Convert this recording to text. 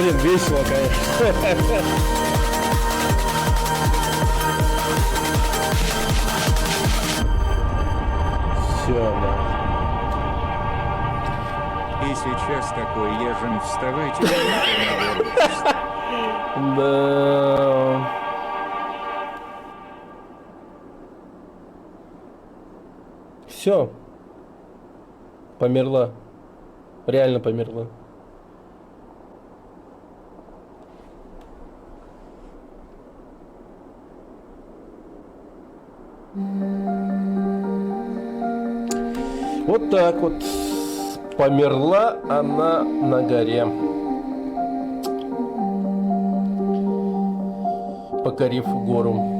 Блин, весело, конечно. Все, да. И сейчас такой ежен, вставайте на ворот. Да. Все. Померла. Реально померла. Вот так вот. Померла она на горе, покорив гору.